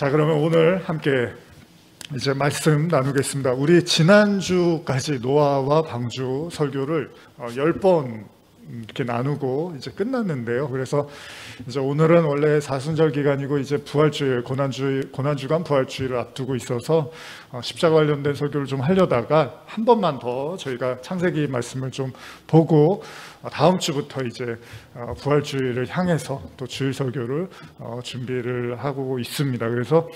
자, 그러면 오늘 함께 이제 말씀 나누겠습니다. 우리 지난주까지 노아와 방주 설교를 10번 이렇게 나누고 이제 끝났는데요. 그래서 이제 오늘은 원래 사순절 기간이고 이제 부활주일, 고난주간 부활주일을 앞두고 있어서 십자가 관련된 설교를 좀 하려다가 한 번만 더 저희가 창세기 말씀을 좀 보고 다음 주부터 이제 부활주일을 향해서 또 주일 설교를 준비를 하고 있습니다. 그래서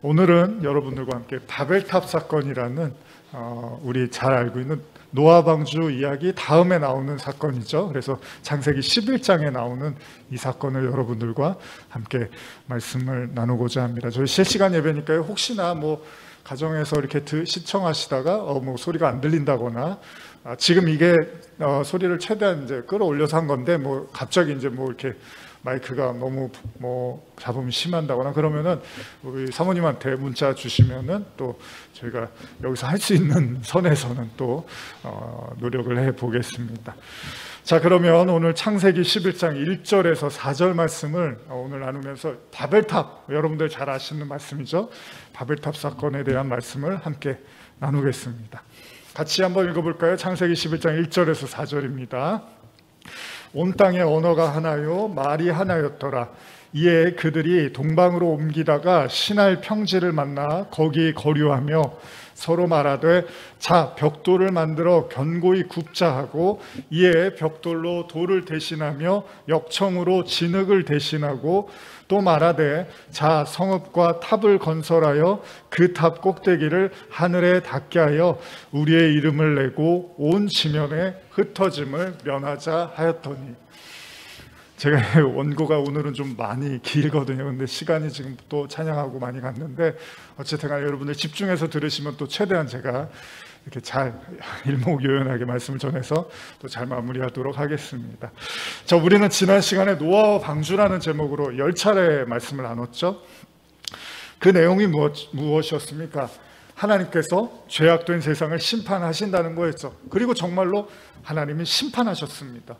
오늘은 여러분들과 함께 바벨탑 사건이라는 우리 잘 알고 있는 노아 방주 이야기 다음에 나오는 사건이죠. 그래서 창세기 11장에 나오는 이 사건을 여러분들과 함께 말씀을 나누고자 합니다. 저희 실시간 예배니까요. 혹시나 뭐 가정에서 이렇게 시청하시다가 뭐 소리가 안 들린다거나 지금 이게 소리를 최대한 이제 끌어올려서 한 건데 뭐 갑자기 이제 뭐 이렇게 마이크가 너무 뭐 잡음이 심한다거나 그러면은 우리 사모님한테 문자 주시면은 또 저희가 여기서 할 수 있는 선에서는 또 노력을 해 보겠습니다. 자, 그러면 오늘 창세기 11장 1절에서 4절 말씀을 오늘 나누면서 바벨탑, 여러분들 잘 아시는 말씀이죠. 바벨탑 사건에 대한 말씀을 함께 나누겠습니다. 같이 한번 읽어볼까요? 창세기 11장 1절에서 4절입니다. 온 땅의 언어가 하나요 말이 하나였더라. 이에 그들이 동방으로 옮기다가 시날 평지를 만나 거기 거류하며 서로 말하되 자 벽돌을 만들어 견고히 굽자 하고 이에 벽돌로 돌을 대신하며 역청으로 진흙을 대신하고 또 말하되 자 성읍과 탑을 건설하여 그 탑 꼭대기를 하늘에 닿게 하여 우리의 이름을 내고 온 지면에 흩어짐을 면하자 하였더니. 제가 원고가 오늘은 좀 많이 길거든요. 근데 시간이 지금 또 찬양하고 많이 갔는데 어쨌든 간에 여러분들 집중해서 들으시면 또 최대한 제가 이렇게 잘 일목요연하게 말씀을 전해서 또 잘 마무리하도록 하겠습니다. 자, 우리는 지난 시간에 노아와 방주라는 제목으로 10차례 말씀을 나눴죠. 그 내용이 무엇이었습니까? 하나님께서 죄악된 세상을 심판하신다는 거였죠. 그리고 정말로 하나님이 심판하셨습니다.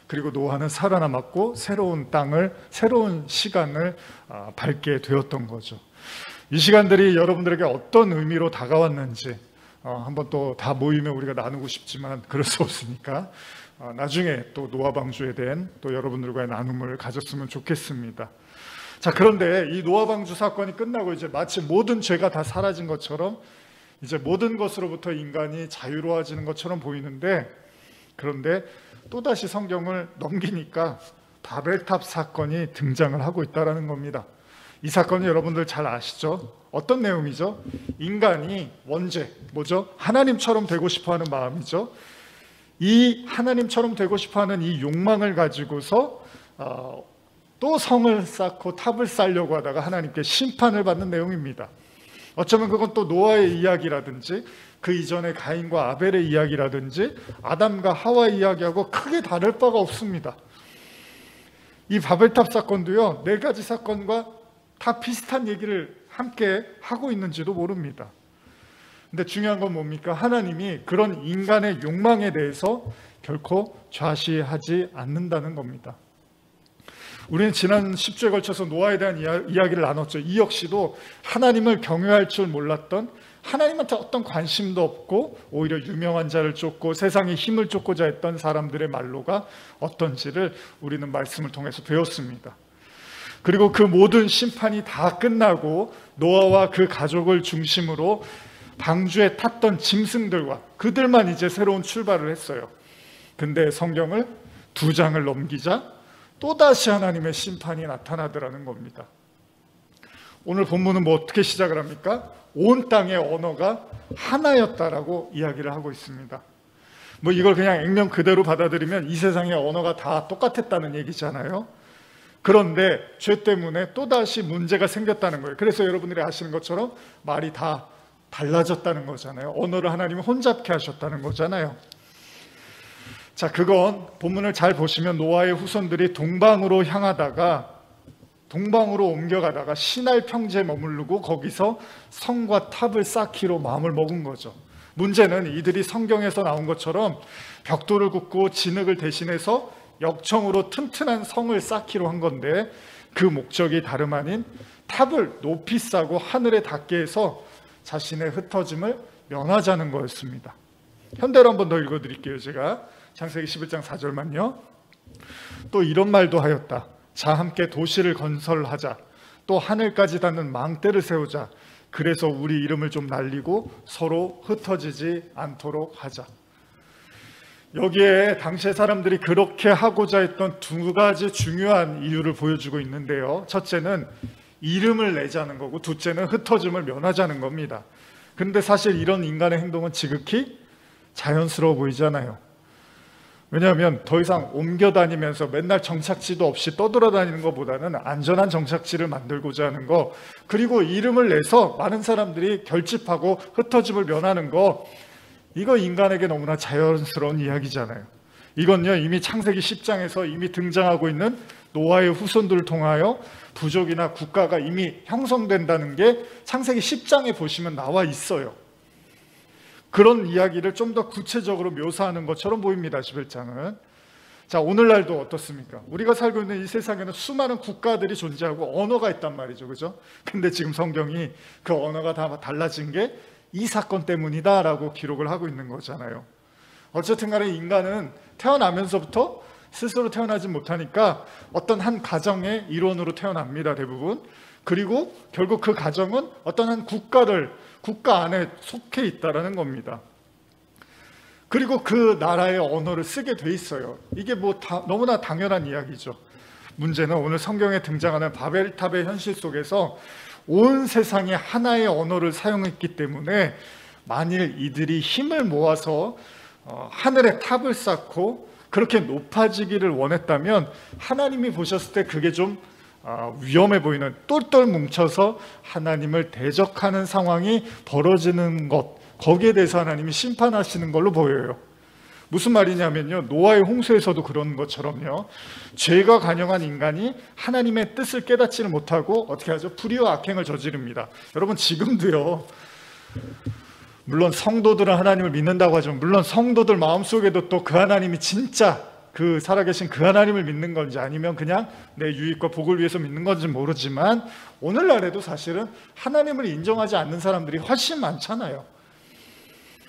그리고 노아는 살아남았고 새로운 땅을, 새로운 시간을 밟게 되었던 거죠. 이 시간들이 여러분들에게 어떤 의미로 다가왔는지 한번 또 다 모이면 우리가 나누고 싶지만 그럴 수 없으니까 나중에 또 노아 방주에 대한 또 여러분들과의 나눔을 가졌으면 좋겠습니다. 자, 그런데 이 노아 방주 사건이 끝나고 이제 마치 모든 죄가 다 사라진 것처럼 이제 모든 것으로부터 인간이 자유로워지는 것처럼 보이는데, 그런데 또다시 성경을 넘기니까 바벨탑 사건이 등장을 하고 있다는 겁니다. 이 사건은 여러분들 잘 아시죠? 어떤 내용이죠? 인간이 원죄, 뭐죠? 하나님처럼 되고 싶어하는 마음이죠. 이 하나님처럼 되고 싶어하는 이 욕망을 가지고서 또 성을 쌓고 탑을 쌓으려고 하다가 하나님께 심판을 받는 내용입니다. 어쩌면 그건 또 노아의 이야기라든지 그 이전에 가인과 아벨의 이야기라든지 아담과 하와의 이야기하고 크게 다를 바가 없습니다. 이 바벨탑 사건도요, 4가지 사건과 다 비슷한 얘기를 함께 하고 있는지도 모릅니다. 근데 중요한 건 뭡니까? 하나님이 그런 인간의 욕망에 대해서 결코 좌시하지 않는다는 겁니다. 우리는 지난 10주에 걸쳐서 노아에 대한 이야기를 나눴죠. 이 역시도 하나님을 경외할 줄 몰랐던, 하나님한테 어떤 관심도 없고 오히려 유명한 자를 쫓고 세상의 힘을 쫓고자 했던 사람들의 말로가 어떤지를 우리는 말씀을 통해서 배웠습니다. 그리고 그 모든 심판이 다 끝나고 노아와 그 가족을 중심으로 방주에 탔던 짐승들과 그들만 이제 새로운 출발을 했어요. 근데 성경을 2장을 넘기자 또다시 하나님의 심판이 나타나더라는 겁니다. 오늘 본문은 뭐 어떻게 시작을 합니까? 온 땅의 언어가 하나였다라고 이야기를 하고 있습니다. 뭐 이걸 그냥 액면 그대로 받아들이면 이 세상의 언어가 다 똑같았다는 얘기잖아요. 그런데 죄 때문에 또다시 문제가 생겼다는 거예요. 그래서 여러분들이 아시는 것처럼 말이 다 달라졌다는 거잖아요. 언어를 하나님이 혼잡케 하셨다는 거잖아요. 자, 그건 본문을 잘 보시면 노아의 후손들이 동방으로 옮겨가다가 시날 평지에 머무르고 거기서 성과 탑을 쌓기로 마음을 먹은 거죠. 문제는 이들이 성경에서 나온 것처럼 벽돌을 굽고 진흙을 대신해서 역청으로 튼튼한 성을 쌓기로 한 건데 그 목적이 다름 아닌 탑을 높이 쌓고 하늘에 닿게 해서 자신의 흩어짐을 면하자는 거였습니다. 현대로 한번 더 읽어드릴게요. 제가 창세기 11장 4절만요. 또 이런 말도 하였다. 자, 함께 도시를 건설하자. 또 하늘까지 닿는 망대를 세우자. 그래서 우리 이름을 좀 날리고 서로 흩어지지 않도록 하자. 여기에 당시의 사람들이 그렇게 하고자 했던 두 가지 중요한 이유를 보여주고 있는데요. 첫째는 이름을 내자는 거고, 둘째는 흩어짐을 면하자는 겁니다. 그런데 사실 이런 인간의 행동은 지극히 자연스러워 보이잖아요. 왜냐하면 더 이상 옮겨 다니면서 맨날 정착지도 없이 떠돌아다니는 것보다는 안전한 정착지를 만들고자 하는 거, 그리고 이름을 내서 많은 사람들이 결집하고 흩어짐을 면하는 거, 이거 인간에게 너무나 자연스러운 이야기잖아요. 이건요, 이미 창세기 10장에서 이미 등장하고 있는 노아의 후손들을 통하여 부족이나 국가가 이미 형성된다는 게 창세기 10장에 보시면 나와 있어요. 그런 이야기를 좀 더 구체적으로 묘사하는 것처럼 보입니다. 11장은. 자, 오늘날도 어떻습니까? 우리가 살고 있는 이 세상에는 수많은 국가들이 존재하고 언어가 있단 말이죠. 그죠? 근데 지금 성경이 그 언어가 다 달라진 게 이 사건 때문이다 라고 기록을 하고 있는 거잖아요. 어쨌든 간에 인간은 태어나면서부터 스스로 태어나지 못하니까 어떤 한 가정의 일원으로 태어납니다. 대부분. 그리고 결국 그 가정은 어떤 한 국가 안에 속해 있다라는 겁니다. 그리고 그 나라의 언어를 쓰게 돼 있어요. 이게 너무나 당연한 이야기죠. 문제는 오늘 성경에 등장하는 바벨탑의 현실 속에서 온 세상이 하나의 언어를 사용했기 때문에 만일 이들이 힘을 모아서 하늘에 탑을 쌓고 그렇게 높아지기를 원했다면 하나님이 보셨을 때 그게 좀 위험해 보이는, 똘똘 뭉쳐서 하나님을 대적하는 상황이 벌어지는 것, 거기에 대해서 하나님이 심판하시는 걸로 보여요. 무슨 말이냐면요, 노아의 홍수에서도 그런 것처럼요, 죄가 관영한 인간이 하나님의 뜻을 깨닫지를 못하고 어떻게 하죠? 불의와 악행을 저지릅니다. 여러분, 지금도요, 물론 성도들은 하나님을 믿는다고 하지만, 물론 성도들 마음속에도 또 그 하나님이 진짜 그 살아계신 그 하나님을 믿는 건지 아니면 그냥 내 유익과 복을 위해서 믿는 건지 모르지만, 오늘날에도 사실은 하나님을 인정하지 않는 사람들이 훨씬 많잖아요.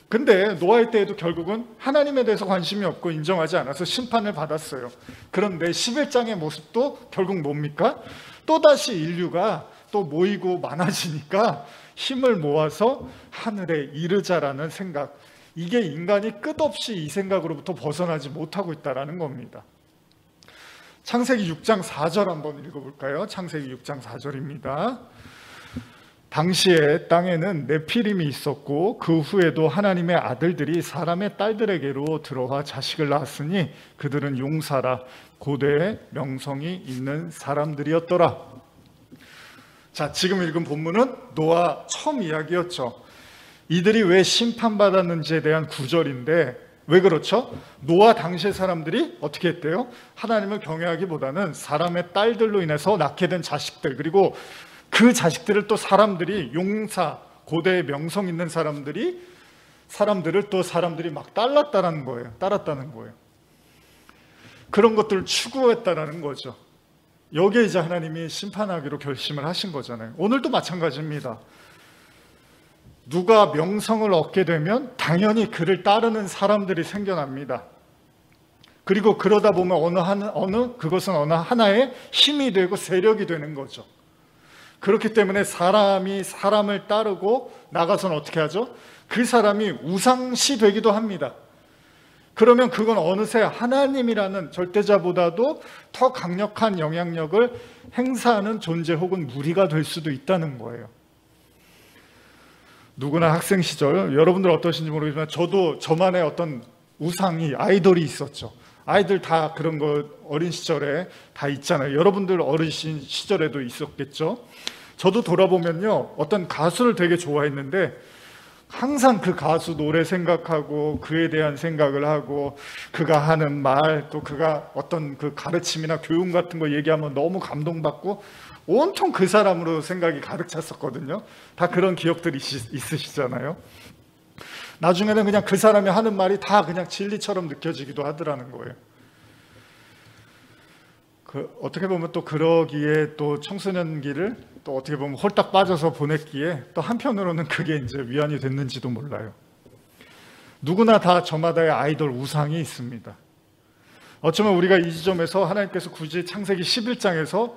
근데 노아의 때에도 결국은 하나님에 대해서 관심이 없고 인정하지 않아서 심판을 받았어요. 그런데 11장의 모습도 결국 뭡니까? 또다시 인류가 또 모이고 많아지니까 힘을 모아서 하늘에 이르자라는 생각, 이게 인간이 끝없이 이 생각으로부터 벗어나지 못하고 있다는 겁니다. 창세기 6장 4절 한번 읽어볼까요? 창세기 6장 4절입니다. 당시에 땅에는 네피림이 있었고 그 후에도 하나님의 아들들이 사람의 딸들에게로 들어와 자식을 낳았으니 그들은 용사라 고대의 명성이 있는 사람들이었더라. 자, 지금 읽은 본문은 노아 처음 이야기였죠. 이들이 왜 심판받았는지에 대한 구절인데, 왜 그렇죠? 노아 당시의 사람들이 어떻게 했대요? 하나님을 경외하기보다는 사람의 딸들로 인해서 낳게 된 자식들, 그리고 그 자식들을 또 사람들이 용사, 고대의 명성 있는 사람들을 또 사람들이 막 따랐다는 거예요. 그런 것들을 추구했다라는 거죠. 여기에 이제 하나님이 심판하기로 결심을 하신 거잖아요. 오늘도 마찬가지입니다. 누가 명성을 얻게 되면 당연히 그를 따르는 사람들이 생겨납니다. 그리고 그러다 보면 그것은 어느 하나의 힘이 되고 세력이 되는 거죠. 그렇기 때문에 사람이 사람을 따르고 나가서는 어떻게 하죠? 그 사람이 우상시 되기도 합니다. 그러면 그건 어느새 하나님이라는 절대자보다도 더 강력한 영향력을 행사하는 존재 혹은 무리가 될 수도 있다는 거예요. 누구나 학생 시절, 여러분들 어떠신지 모르겠지만 저도 저만의 어떤 우상이, 아이돌이 있었죠. 아이들 다 그런 거 어린 시절에 다 있잖아요. 여러분들 어르신 시절에도 있었겠죠. 저도 돌아보면요, 어떤 가수를 되게 좋아했는데 항상 그 가수 노래 생각하고 그에 대한 생각을 하고 그가 하는 말, 또 그가 어떤 그 가르침이나 교훈 같은 거 얘기하면 너무 감동받고 온통 그 사람으로 생각이 가득 찼었거든요. 다 그런 기억들이 있으시잖아요. 나중에는 그냥 그 사람이 하는 말이 다 그냥 진리처럼 느껴지기도 하더라는 거예요. 어떻게 보면 또 그러기에 또 청소년기를 또 어떻게 보면 홀딱 빠져서 보냈기에 또 한편으로는 그게 이제 위안이 됐는지도 몰라요. 누구나 다 저마다의 아이돌 우상이 있습니다. 어쩌면 우리가 이 지점에서 하나님께서 굳이 창세기 11장에서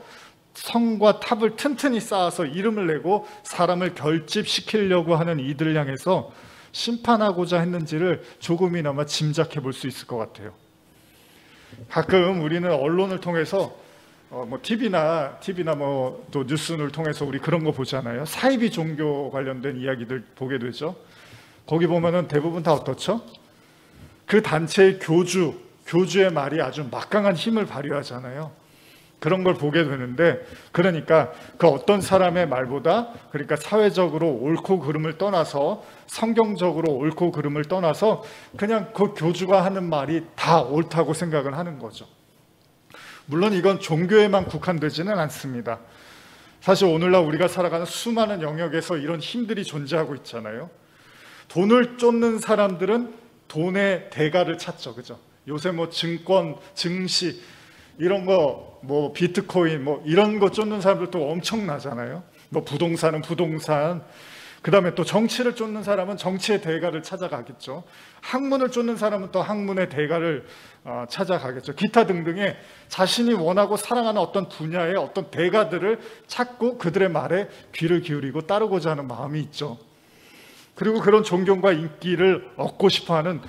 성과 탑을 튼튼히 쌓아서 이름을 내고 사람을 결집시키려고 하는 이들을 향해서 심판하고자 했는지를 조금이나마 짐작해 볼 수 있을 것 같아요. 가끔 우리는 언론을 통해서 TV나 뭐 또 뉴스를 통해서 우리 그런 거 보잖아요. 사이비 종교 관련된 이야기들 보게 되죠. 거기 보면은 대부분 다 어떻죠? 그 단체의 교주의 말이 아주 막강한 힘을 발휘하잖아요. 그런 걸 보게 되는데, 그러니까 그 어떤 사람의 말보다, 그러니까 사회적으로 옳고 그름을 떠나서, 성경적으로 옳고 그름을 떠나서 그냥 그 교주가 하는 말이 다 옳다고 생각을 하는 거죠. 물론 이건 종교에만 국한되지는 않습니다. 사실 오늘날 우리가 살아가는 수많은 영역에서 이런 힘들이 존재하고 있잖아요. 돈을 쫓는 사람들은 돈의 대가를 찾죠. 그죠? 요새 뭐 증권, 증시, 이런 거, 뭐 비트코인, 뭐 이런 거 쫓는 사람들도 엄청나잖아요. 뭐 부동산은 부동산, 그 다음에 또 정치를 쫓는 사람은 정치의 대가를 찾아가겠죠. 학문을 쫓는 사람은 또 학문의 대가를 찾아가겠죠. 기타 등등의 자신이 원하고 사랑하는 어떤 분야의 어떤 대가들을 찾고 그들의 말에 귀를 기울이고 따르고자 하는 마음이 있죠. 그리고 그런 존경과 인기를 얻고 싶어하는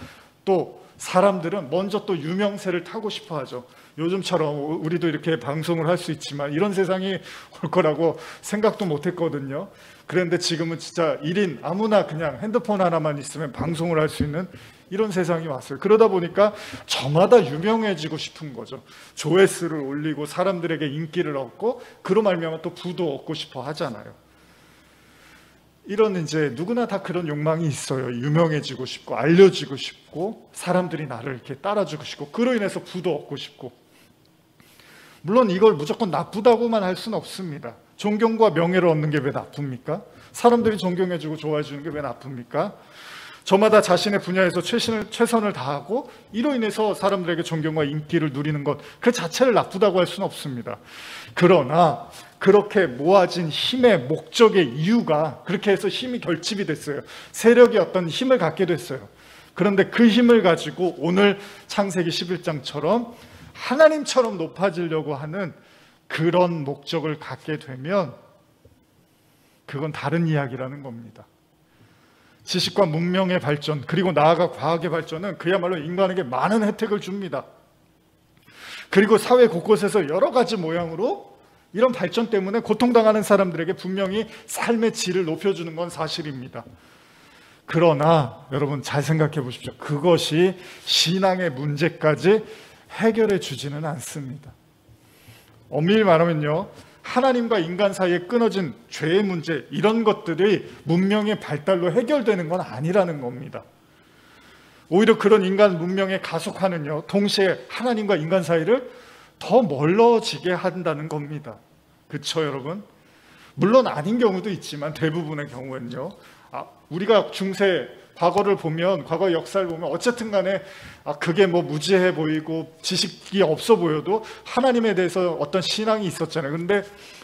또 사람들은 먼저 또 유명세를 타고 싶어 하죠. 요즘처럼 우리도 이렇게 방송을 할 수 있지만 이런 세상이 올 거라고 생각도 못 했거든요. 그런데 지금은 진짜 1인 아무나 그냥 핸드폰 하나만 있으면 방송을 할 수 있는 이런 세상이 왔어요. 그러다 보니까 저마다 유명해지고 싶은 거죠. 조회수를 올리고 사람들에게 인기를 얻고 그로 말미암아 또 부도 얻고 싶어 하잖아요. 이런 이제 누구나 다 그런 욕망이 있어요. 유명해지고 싶고 알려지고 싶고 사람들이 나를 이렇게 따라주고 싶고 그로 인해서 부도 얻고 싶고. 물론 이걸 무조건 나쁘다고만 할 수는 없습니다. 존경과 명예를 얻는 게 왜 나쁩니까? 사람들이 존경해주고 좋아해 주는 게 왜 나쁩니까? 저마다 자신의 분야에서 최선을 다하고 이로 인해서 사람들에게 존경과 인기를 누리는 것 그 자체를 나쁘다고 할 수는 없습니다. 그러나 그렇게 모아진 힘의 목적의 이유가 그렇게 해서 힘이 결집이 됐어요. 세력이 어떤 힘을 갖게 됐어요. 그런데 그 힘을 가지고 오늘 창세기 11장처럼 하나님처럼 높아지려고 하는 그런 목적을 갖게 되면 그건 다른 이야기라는 겁니다. 지식과 문명의 발전 그리고 나아가 과학의 발전은 그야말로 인간에게 많은 혜택을 줍니다. 그리고 사회 곳곳에서 여러 가지 모양으로 이런 발전 때문에 고통당하는 사람들에게 분명히 삶의 질을 높여주는 건 사실입니다. 그러나 여러분 잘 생각해 보십시오. 그것이 신앙의 문제까지 해결해 주지는 않습니다. 엄밀히 말하면요, 하나님과 인간 사이에 끊어진 죄의 문제 이런 것들이 문명의 발달로 해결되는 건 아니라는 겁니다. 오히려 그런 인간 문명의 가속화는요, 동시에 하나님과 인간 사이를 더 멀어지게 한다는 겁니다. 그렇죠, 여러분? 물론 아닌 경우도 있지만 대부분의 경우는요. 우리가 중세 과거를 보면, 과거 역사를 보면 어쨌든 간에 그게 뭐 무지해 보이고 지식이 없어 보여도 하나님에 대해서 어떤 신앙이 있었잖아요. 그런데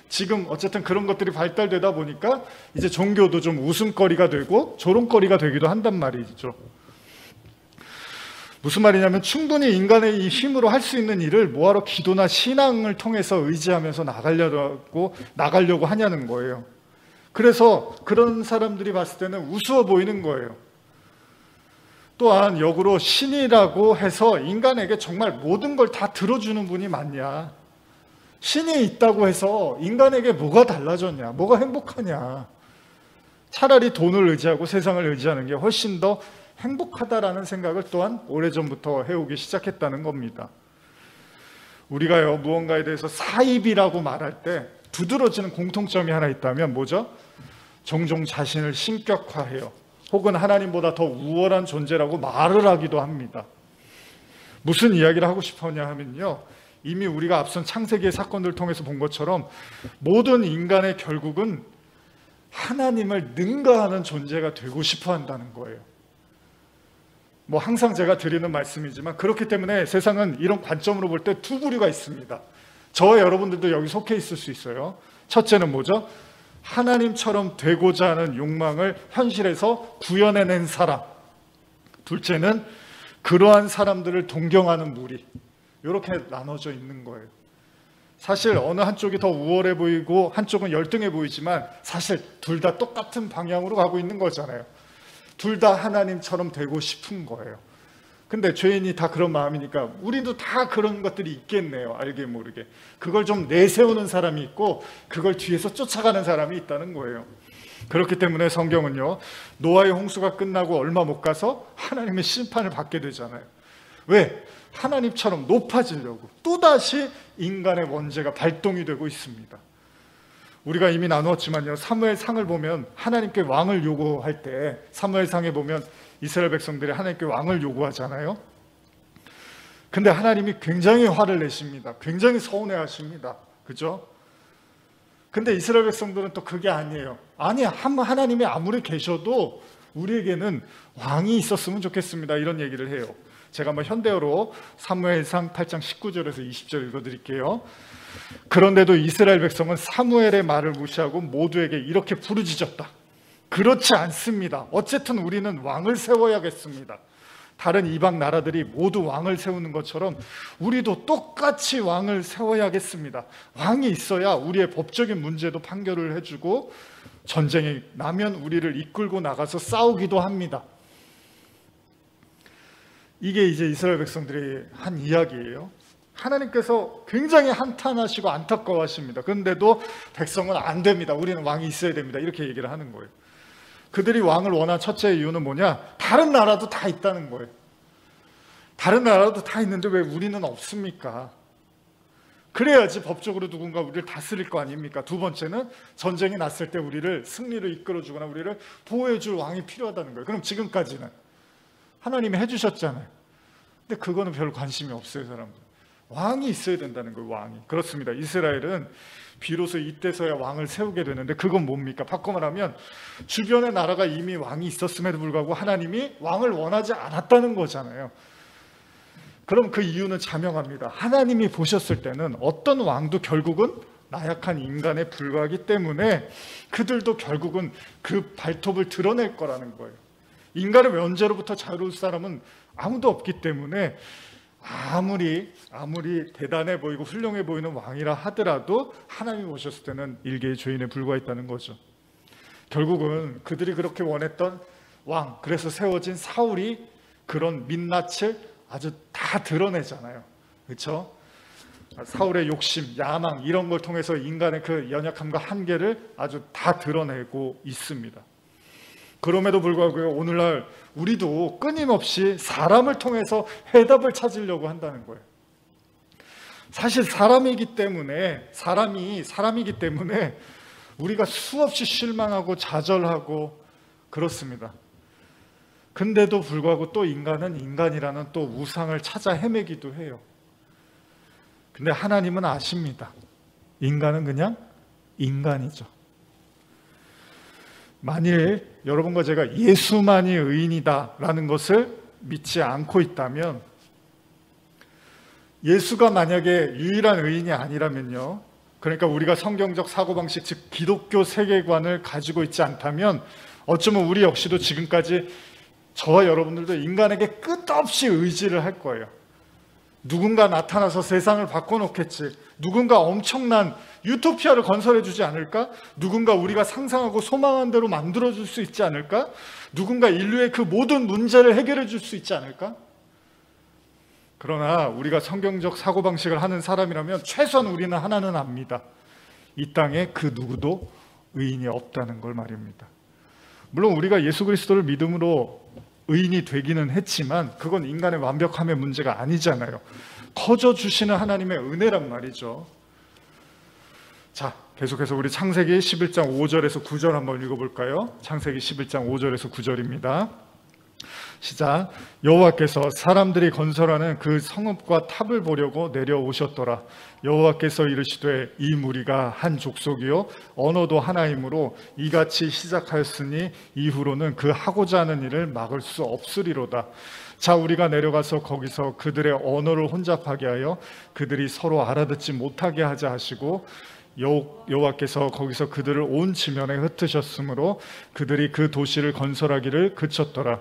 지금 어쨌든 그런 것들이 발달되다 보니까 이제 종교도 좀 웃음거리가 되고 조롱거리가 되기도 한단 말이죠. 무슨 말이냐면 충분히 인간의 이 힘으로 할 수 있는 일을 뭐하러 기도나 신앙을 통해서 의지하면서 나가려고 하냐는 거예요. 그래서 그런 사람들이 봤을 때는 우스워 보이는 거예요. 또한 역으로 신이라고 해서 인간에게 정말 모든 걸 다 들어주는 분이 맞냐? 신이 있다고 해서 인간에게 뭐가 달라졌냐? 뭐가 행복하냐? 차라리 돈을 의지하고 세상을 의지하는 게 훨씬 더 행복하다라는 생각을 또한 오래전부터 해오기 시작했다는 겁니다. 우리가요, 무언가에 대해서 사입이라고 말할 때 두드러지는 공통점이 하나 있다면 뭐죠? 종종 자신을 신격화해요. 혹은 하나님보다 더 우월한 존재라고 말을 하기도 합니다. 무슨 이야기를 하고 싶었냐 하면요, 이미 우리가 앞선 창세기의 사건들을 통해서 본 것처럼 모든 인간의 결국은 하나님을 능가하는 존재가 되고 싶어 한다는 거예요. 뭐 항상 제가 드리는 말씀이지만 그렇기 때문에 세상은 이런 관점으로 볼 때 두 부류가 있습니다. 저와 여러분들도 여기 속해 있을 수 있어요. 첫째는 뭐죠? 하나님처럼 되고자 하는 욕망을 현실에서 구현해낸 사람. 둘째는 그러한 사람들을 동경하는 무리. 이렇게 나눠져 있는 거예요. 사실 어느 한쪽이 더 우월해 보이고 한쪽은 열등해 보이지만 사실 둘 다 똑같은 방향으로 가고 있는 거잖아요. 둘 다 하나님처럼 되고 싶은 거예요. 근데 죄인이 다 그런 마음이니까 우리도 다 그런 것들이 있겠네요. 알게 모르게. 그걸 좀 내세우는 사람이 있고 그걸 뒤에서 쫓아가는 사람이 있다는 거예요. 그렇기 때문에 성경은요, 노아의 홍수가 끝나고 얼마 못 가서 하나님의 심판을 받게 되잖아요. 왜? 하나님처럼 높아지려고 또다시 인간의 원죄가 발동이 되고 있습니다. 우리가 이미 나누었지만요, 사무엘상을 보면 하나님께 왕을 요구할 때 사무엘상에 보면 이스라엘 백성들이 하나님께 왕을 요구하잖아요. 근데 하나님이 굉장히 화를 내십니다. 굉장히 서운해하십니다. 그죠? 근데 이스라엘 백성들은 또 그게 아니에요. 아니, 하나님이 아무리 계셔도 우리에게는 왕이 있었으면 좋겠습니다. 이런 얘기를 해요. 제가 한번 현대어로 사무엘상 8장 19절에서 20절 읽어드릴게요. 그런데도 이스라엘 백성은 사무엘의 말을 무시하고 모두에게 이렇게 부르짖었다. 그렇지 않습니다. 어쨌든 우리는 왕을 세워야겠습니다. 다른 이방 나라들이 모두 왕을 세우는 것처럼 우리도 똑같이 왕을 세워야겠습니다. 왕이 있어야 우리의 법적인 문제도 판결을 해주고 전쟁이 나면 우리를 이끌고 나가서 싸우기도 합니다. 이게 이제 이스라엘 백성들이 한 이야기예요. 하나님께서 굉장히 한탄하시고 안타까워하십니다. 그런데도 백성은 안 됩니다. 우리는 왕이 있어야 됩니다. 이렇게 얘기를 하는 거예요. 그들이 왕을 원한 첫째 이유는 뭐냐? 다른 나라도 다 있다는 거예요. 다른 나라도 다 있는데 왜 우리는 없습니까? 그래야지 법적으로 누군가 우리를 다스릴 거 아닙니까? 두 번째는 전쟁이 났을 때 우리를 승리를 이끌어주거나 우리를 보호해줄 왕이 필요하다는 거예요. 그럼 지금까지는 하나님이 해주셨잖아요. 근데 그거는 별 관심이 없어요, 사람들. 왕이 있어야 된다는 거예요, 왕이. 그렇습니다. 이스라엘은 비로소 이때서야 왕을 세우게 되는데 그건 뭡니까? 바꿔 말하면 주변의 나라가 이미 왕이 있었음에도 불구하고 하나님이 왕을 원하지 않았다는 거잖아요. 그럼 그 이유는 자명합니다. 하나님이 보셨을 때는 어떤 왕도 결국은 나약한 인간에 불과하기 때문에 그들도 결국은 그 발톱을 드러낼 거라는 거예요. 인간의 원죄로부터 자유로울 사람은 아무도 없기 때문에 아무리 대단해 보이고 훌륭해 보이는 왕이라 하더라도 하나님이 보셨을 때는 일개의 죄인에 불과했다는 거죠. 결국은 그들이 그렇게 원했던 왕, 그래서 세워진 사울이 그런 민낯을 아주 다 드러내잖아요. 그렇죠? 사울의 욕심, 야망 이런 걸 통해서 인간의 그 연약함과 한계를 아주 다 드러내고 있습니다. 그럼에도 불구하고 오늘날 우리도 끊임없이 사람을 통해서 해답을 찾으려고 한다는 거예요. 사실 사람이기 때문에 우리가 수없이 실망하고 좌절하고 그렇습니다. 근데도 불구하고 또 인간은 인간이라는 또 우상을 찾아 헤매기도 해요. 근데 하나님은 아십니다. 인간은 그냥 인간이죠. 만일 여러분과 제가 예수만이 의인이다라는 것을 믿지 않고 있다면, 예수가 만약에 유일한 의인이 아니라면요, 그러니까 우리가 성경적 사고방식, 즉 기독교 세계관을 가지고 있지 않다면 어쩌면 우리 역시도 지금까지 저와 여러분들도 인간에게 끝없이 의지를 할 거예요. 누군가 나타나서 세상을 바꿔놓겠지, 누군가 엄청난 유토피아를 건설해 주지 않을까? 누군가 우리가 상상하고 소망한 대로 만들어줄 수 있지 않을까? 누군가 인류의 그 모든 문제를 해결해 줄 수 있지 않을까? 그러나 우리가 성경적 사고방식을 하는 사람이라면 최소한 우리는 하나는 압니다. 이 땅에 그 누구도 의인이 없다는 걸 말입니다. 물론 우리가 예수 그리스도를 믿음으로 의인이 되기는 했지만 그건 인간의 완벽함의 문제가 아니잖아요. 커져 주시는 하나님의 은혜란 말이죠. 자, 계속해서 우리 창세기 11장 5절에서 9절 한번 읽어볼까요? 창세기 11장 5절에서 9절입니다. 시작. 여호와께서 사람들이 건설하는 그 성읍과 탑을 보려고 내려오셨더라. 여호와께서 이르시되 이 무리가 한 족속이요 언어도 하나이므로 이같이 시작하였으니 이후로는 그 하고자 하는 일을 막을 수 없으리로다. 자, 우리가 내려가서 거기서 그들의 언어를 혼잡하게 하여 그들이 서로 알아듣지 못하게 하자 하시고, 여호와께서 거기서 그들을 온 지면에 흩으셨으므로 그들이 그 도시를 건설하기를 그쳤더라.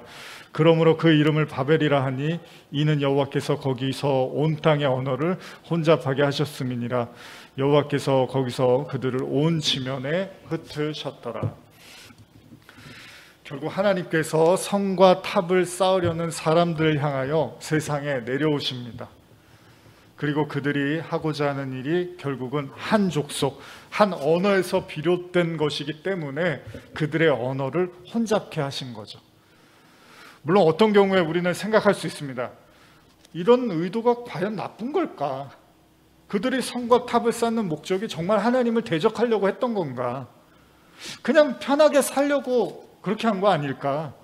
그러므로 그 이름을 바벨이라 하니 이는 여호와께서 거기서 온 땅의 언어를 혼잡하게 하셨음이니라. 여호와께서 거기서 그들을 온 지면에 흩으셨더라. 결국 하나님께서 성과 탑을 쌓으려는 사람들을 향하여 세상에 내려오십니다. 그리고 그들이 하고자 하는 일이 결국은 한 족속, 한 언어에서 비롯된 것이기 때문에 그들의 언어를 혼잡케 하신 거죠. 물론 어떤 경우에 우리는 생각할 수 있습니다. 이런 의도가 과연 나쁜 걸까? 그들이 성과 탑을 쌓는 목적이 정말 하나님을 대적하려고 했던 건가? 그냥 편하게 살려고 그렇게 한 거 아닐까?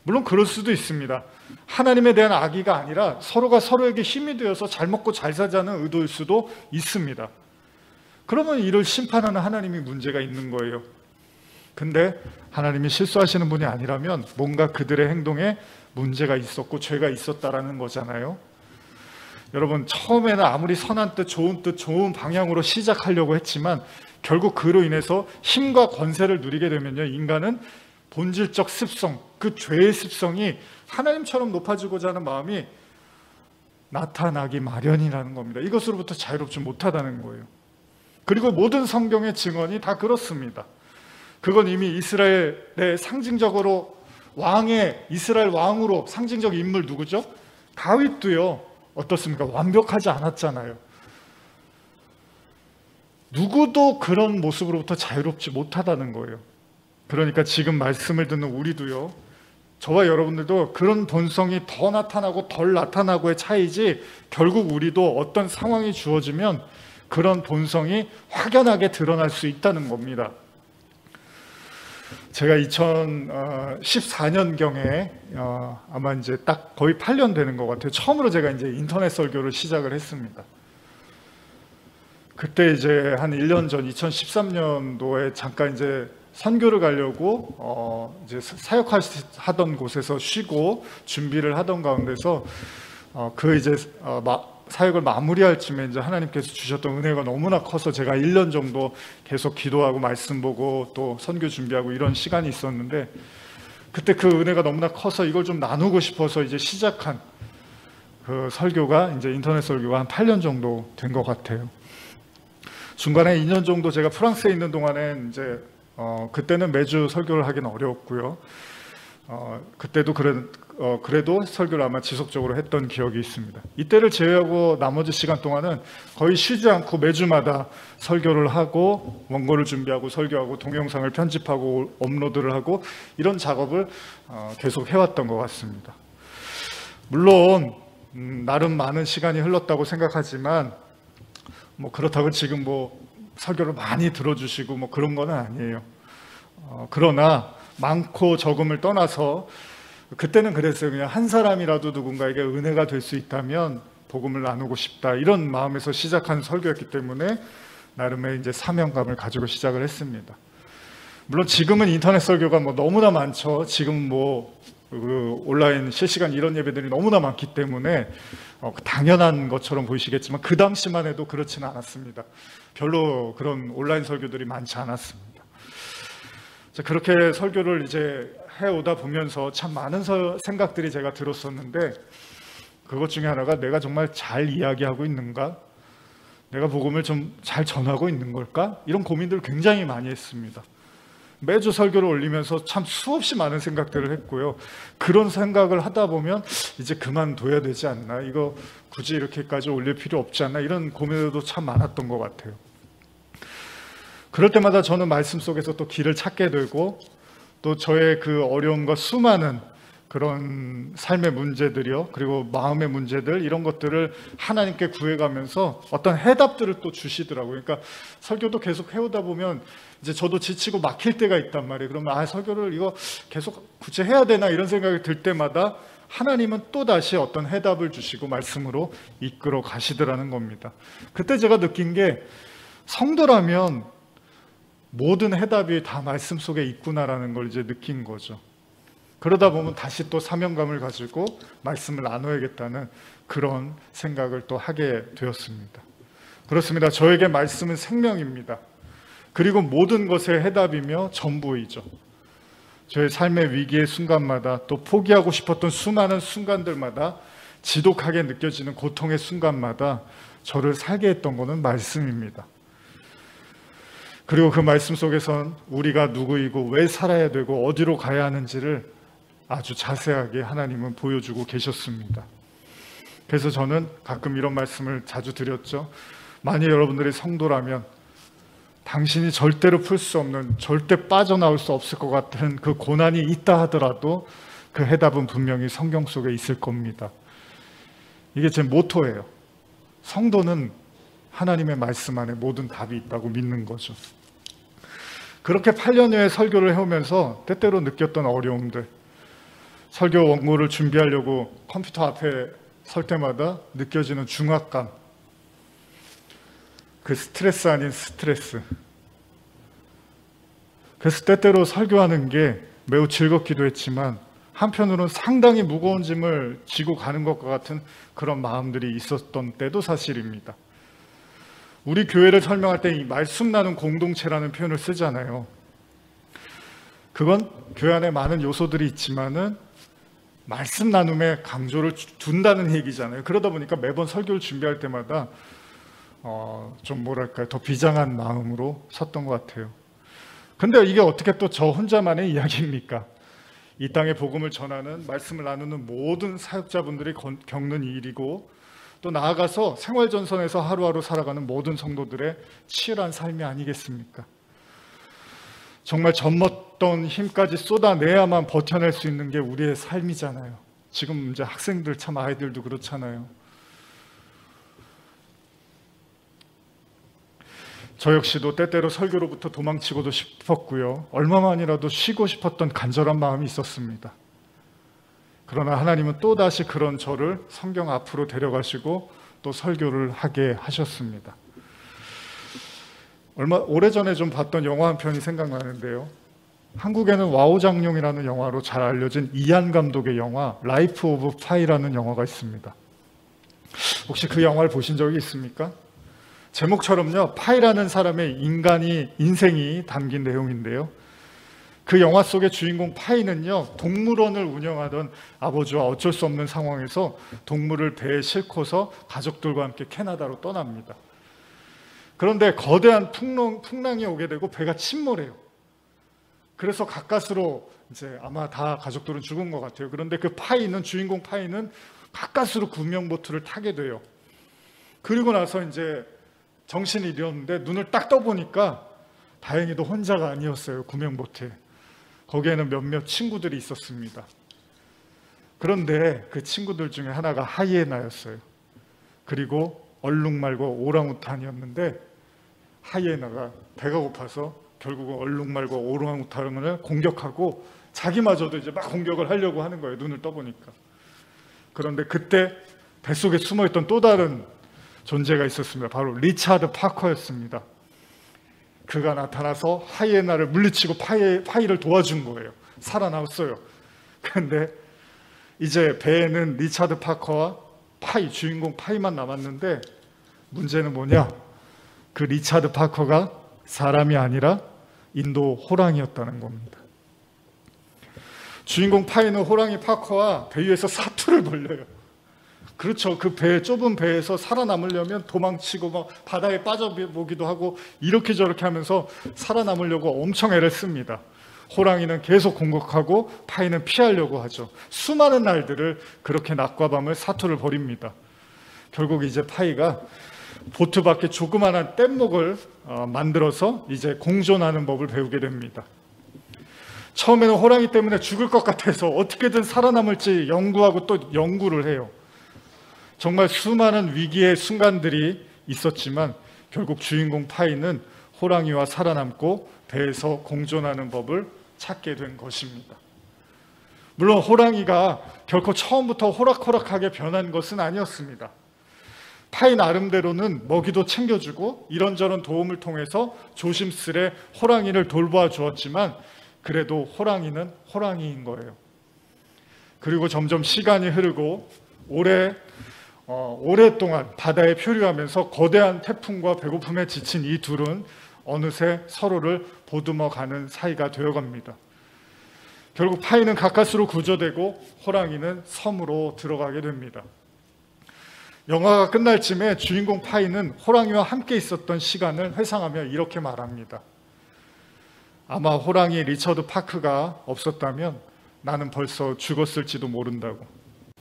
물론 그럴 수도 있습니다. 하나님에 대한 악의가 아니라 서로가 서로에게 힘이 되어서 잘 먹고 잘 사자는 의도일 수도 있습니다. 그러면 이를 심판하는 하나님이 문제가 있는 거예요. 근데 하나님이 실수하시는 분이 아니라면 뭔가 그들의 행동에 문제가 있었고 죄가 있었다라는 거잖아요. 여러분, 처음에는 아무리 선한 뜻, 좋은 방향으로 시작하려고 했지만 결국 그로 인해서 힘과 권세를 누리게 되면요, 인간은 본질적 습성, 그 죄의 습성이 하나님처럼 높아지고자 하는 마음이 나타나기 마련이라는 겁니다. 이것으로부터 자유롭지 못하다는 거예요. 그리고 모든 성경의 증언이 다 그렇습니다. 그건 이미 이스라엘의 상징적으로 이스라엘 왕으로 상징적 인물 누구죠? 다윗도요, 어떻습니까? 완벽하지 않았잖아요. 누구도 그런 모습으로부터 자유롭지 못하다는 거예요. 그러니까 지금 말씀을 듣는 우리도요, 저와 여러분들도 그런 본성이 더 나타나고 덜 나타나고의 차이지, 결국 우리도 어떤 상황이 주어지면 그런 본성이 확연하게 드러날 수 있다는 겁니다. 제가 2014년경에 아마 이제 딱 거의 8년 되는 것 같아요. 처음으로 제가 이제 인터넷 설교를 시작을 했습니다. 그때 이제 한 1년 전 2013년도에 잠깐 이제 선교를 가려고 이제 사역하던 곳에서 쉬고 준비를 하던 가운데서 사역을 마무리할 쯤에 이제 하나님께서 주셨던 은혜가 너무나 커서 제가 1년 정도 계속 기도하고 말씀 보고 또 선교 준비하고 이런 시간이 있었는데, 그때 그 은혜가 너무나 커서 이걸 좀 나누고 싶어서 이제 시작한 그 설교가 이제 인터넷 설교가 한 8년 정도 된 것 같아요. 중간에 2년 정도 제가 프랑스에 있는 동안에 이제 그때는 매주 설교를 하기는 어려웠고요. 그때도 그래도 설교를 아마 지속적으로 했던 기억이 있습니다. 이때를 제외하고 나머지 시간 동안은 거의 쉬지 않고 매주마다 설교를 하고 원고를 준비하고 설교하고 동영상을 편집하고 업로드를 하고 이런 작업을 계속 해왔던 것 같습니다. 물론 나름 많은 시간이 흘렀다고 생각하지만 그렇다고 지금 설교를 많이 들어주시고 그런 건 아니에요. 그러나 많고 적음을 떠나서 그때는 그랬어요. 그냥 한 사람이라도 누군가에게 은혜가 될 수 있다면 복음을 나누고 싶다, 이런 마음에서 시작한 설교였기 때문에 나름의 이제 사명감을 가지고 시작을 했습니다. 물론 지금은 인터넷 설교가 너무나 많죠. 지금 온라인 실시간 이런 예배들이 너무나 많기 때문에 당연한 것처럼 보이시겠지만 그 당시만 해도 그렇지는 않았습니다. 별로 그런 온라인 설교들이 많지 않았습니다. 그렇게 설교를 이제 해오다 보면서 참 많은 생각들이 제가 들었었는데, 그것 중에 하나가 내가 정말 잘 이야기하고 있는가? 내가 복음을 좀 잘 전하고 있는 걸까? 이런 고민들을 굉장히 많이 했습니다. 매주 설교를 올리면서 참 수없이 많은 생각들을 했고요. 그런 생각을 하다 보면 이제 그만둬야 되지 않나? 이거 굳이 이렇게까지 올릴 필요 없지 않나? 이런 고민들도 참 많았던 것 같아요. 그럴 때마다 저는 말씀 속에서 또 길을 찾게 되고, 또 저의 그 어려움과 수많은 그런 삶의 문제들이요, 그리고 마음의 문제들, 이런 것들을 하나님께 구해가면서 어떤 해답들을 또 주시더라고요. 그러니까 설교도 계속 해오다 보면 이제 저도 지치고 막힐 때가 있단 말이에요. 그러면 설교를 이거 계속 굳이 해야 되나 이런 생각이 들 때마다 하나님은 또 다시 어떤 해답을 주시고 말씀으로 이끌어 가시더라는 겁니다. 그때 제가 느낀 게, 성도라면 모든 해답이 다 말씀 속에 있구나라는 걸 이제 느낀 거죠. 그러다 보면 다시 또 사명감을 가지고 말씀을 나눠야겠다는 그런 생각을 또 하게 되었습니다. 그렇습니다. 저에게 말씀은 생명입니다. 그리고 모든 것의 해답이며 전부이죠. 저의 삶의 위기의 순간마다, 또 포기하고 싶었던 수많은 순간들마다, 지독하게 느껴지는 고통의 순간마다 저를 살게 했던 것은 말씀입니다. 그리고 그 말씀 속에선 우리가 누구이고 왜 살아야 되고 어디로 가야 하는지를 아주 자세하게 하나님은 보여주고 계셨습니다. 그래서 저는 가끔 이런 말씀을 자주 드렸죠. 만약 여러분들이 성도라면 당신이 절대로 풀 수 없는, 절대 빠져나올 수 없을 것 같은 그 고난이 있다 하더라도 그 해답은 분명히 성경 속에 있을 겁니다. 이게 제 모토예요. 성도는 하나님의 말씀 안에 모든 답이 있다고 믿는 거죠. 그렇게 8년여의 설교를 해오면서 때때로 느꼈던 어려움들, 설교 원고를 준비하려고 컴퓨터 앞에 설 때마다 느껴지는 중압감, 그 스트레스 아닌 스트레스. 그래서 때때로 설교하는 게 매우 즐겁기도 했지만 한편으로는 상당히 무거운 짐을 지고 가는 것과 같은 그런 마음들이 있었던 때도 사실입니다. 우리 교회를 설명할 때 이 말씀 나눔 공동체라는 표현을 쓰잖아요. 그건 교회 안에 많은 요소들이 있지만은 말씀 나눔에 강조를 둔다는 얘기잖아요. 그러다 보니까 매번 설교를 준비할 때마다 좀 뭐랄까요, 더 비장한 마음으로 섰던 것 같아요. 근데 이게 어떻게 또 저 혼자만의 이야기입니까? 이 땅에 복음을 전하는, 말씀을 나누는 모든 사역자분들이 겪는 일이고, 또 나아가서 생활전선에서 하루하루 살아가는 모든 성도들의 치열한 삶이 아니겠습니까? 정말 젖먹던 힘까지 쏟아내야만 버텨낼 수 있는 게 우리의 삶이잖아요. 지금 이제 학생들, 참 아이들도 그렇잖아요. 저 역시도 때때로 설교로부터 도망치고도 싶었고요. 얼마만이라도 쉬고 싶었던 간절한 마음이 있었습니다. 그러나 하나님은 또다시 그런 저를 성경 앞으로 데려가시고 또 설교를 하게 하셨습니다. 오래전에 좀 봤던 영화 한 편이 생각나는데요. 한국에는 와우장룡이라는 영화로 잘 알려진 이안 감독의 영화 라이프 오브 파이라는 영화가 있습니다. 혹시 그 영화를 보신 적이 있습니까? 제목처럼요, 파이라는 사람의 인생이 담긴 내용인데요. 그 영화 속의 주인공 파이는요, 동물원을 운영하던 아버지와 어쩔 수 없는 상황에서 동물을 배에 싣고서 가족들과 함께 캐나다로 떠납니다. 그런데 거대한 풍랑이 오게 되고 배가 침몰해요. 그래서 가까스로 이제 아마 다 가족들은 죽은 것 같아요. 그런데 그 주인공 파이는 가까스로 구명보트를 타게 돼요. 그리고 나서 이제 정신이 잃었는데 눈을 딱 떠보니까 다행히도 혼자가 아니었어요. 구명보트에. 거기에는 몇몇 친구들이 있었습니다. 그런데 그 친구들 중에 하나가 하이에나였어요. 그리고 얼룩말고 오랑우탄이었는데, 하이에나가 배가 고파서 결국은 얼룩말고 오랑우탄을 공격하고 자기마저도 이제 막 공격을 하려고 하는 거예요. 눈을 떠보니까. 그런데 그때 뱃속에 숨어있던 또 다른 존재가 있었습니다. 바로 리차드 파커였습니다. 그가 나타나서 하이에나를 물리치고 파이를 도와준 거예요. 살아남았어요. 그런데 이제 배에는 리차드 파커와 주인공 파이만 남았는데, 문제는 뭐냐? 그 리차드 파커가 사람이 아니라 인도 호랑이였다는 겁니다. 주인공 파이는 호랑이 파커와 배 위에서 사투를 벌려요. 그렇죠. 그 좁은 배에서 살아남으려면 도망치고 막 바다에 빠져보기도 하고 이렇게 저렇게 하면서 살아남으려고 엄청 애를 씁니다. 호랑이는 계속 공격하고 파이는 피하려고 하죠. 수많은 날들을 그렇게 낮과 밤을 사투를 벌입니다. 결국 이제 파이가 보트 밖에 조그마한 뗏목을 만들어서 이제 공존하는 법을 배우게 됩니다. 처음에는 호랑이 때문에 죽을 것 같아서 어떻게든 살아남을지 연구하고 또 연구를 해요. 정말 수많은 위기의 순간들이 있었지만 결국 주인공 파이는 호랑이와 살아남고 배에서 공존하는 법을 찾게 된 것입니다. 물론 호랑이가 결코 처음부터 호락호락하게 변한 것은 아니었습니다. 파이 나름대로는 먹이도 챙겨주고 이런저런 도움을 통해서 조심스레 호랑이를 돌보아 주었지만 그래도 호랑이는 호랑이인 거예요. 그리고 점점 시간이 흐르고 오랫동안 바다에 표류하면서 거대한 태풍과 배고픔에 지친 이 둘은 어느새 서로를 보듬어가는 사이가 되어갑니다. 결국 파이는 가까스로 구조되고 호랑이는 섬으로 들어가게 됩니다. 영화가 끝날 쯤에 주인공 파이는 호랑이와 함께 있었던 시간을 회상하며 이렇게 말합니다. 아마 호랑이 리처드 파크가 없었다면 나는 벌써 죽었을지도 모른다고.